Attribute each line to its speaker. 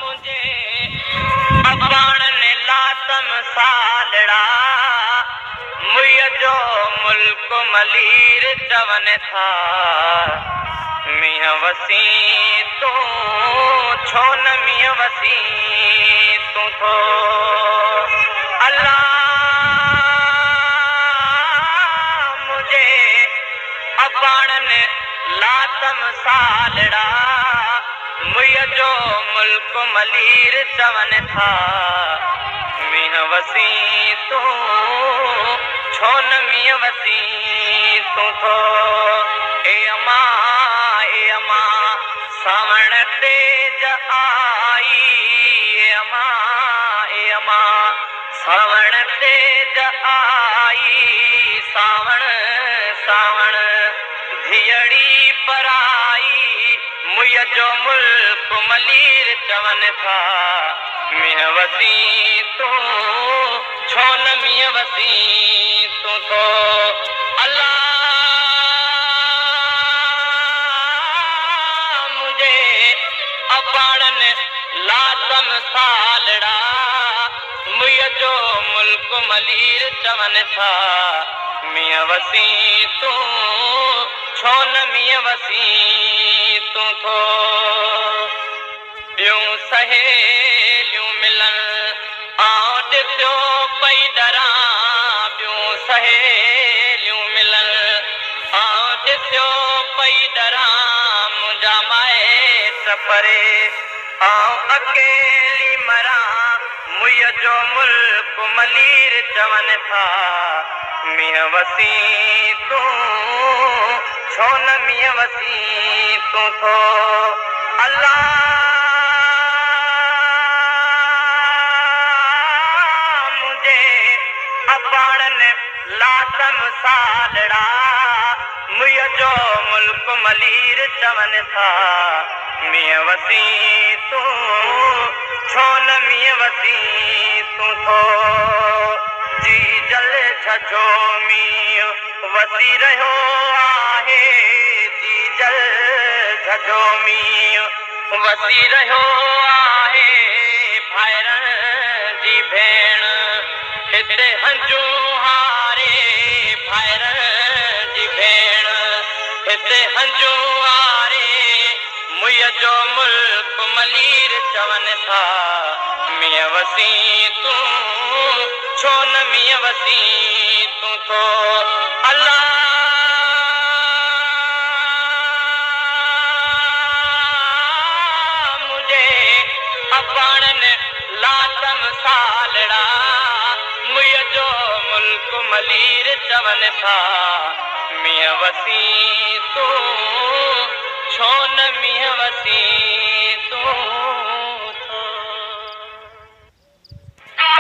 Speaker 1: मुझे अबाणन लातम सालड़ा मुय जो मुल्क मलीर चवन था मिया वसी तू छो न मिया वसी तू थो अल्लाह मुझे अबाणन लातम सालड़ा मुय जो मुल्क मलीर चवन था मिया वसी तू छो न मिया वसी तू थो ए अमा सावण तेज आई ए अमा सावण तेज आई सावण सावण धियड़ी पराई मुय जो मुल्क मलीर चवन था मिया वसी तू छो न मिया वसी तू थो अल्लाह मुझे अबाणन लातम सालड़ा मुय जो मुल्क मलीर चवन था मिया वसी तू छो न मिया वसी तू थो ॿियूं सहेलियूं मिलन आउं ॾिसियो पई डरां ॿियूं सहेलियूं मिलन आउं ॾिसियो पई डरां मुंहिंजा माइट परे आउं अकेली मरां मुय जो मुल्क मलीर चवन था मिया वसी तू छो न मिया वसी तू थो अल्लाह मुझे अबाणन लातम सालड़ा मुय जो मुल्क मलीर चवन था मिया वसी तू छो न मिया वसी तू थो जी जल छजो मिया वसी रहियो आहे जी जल छजो मिया वसी रहियो आहे भाइरन जी भेण हिते हंजू हारे भाइरन जी भेण हिते हंजू हारे मुय जो मुल्क मलीर चवन था मिया वसी तू छो न मिया वसी तू थो अल्लाह मुझे अबाणन लातम सालड़ा मुय जो मुल्क मलीर चवन था मिया वसी तू छो न मिया वसी तू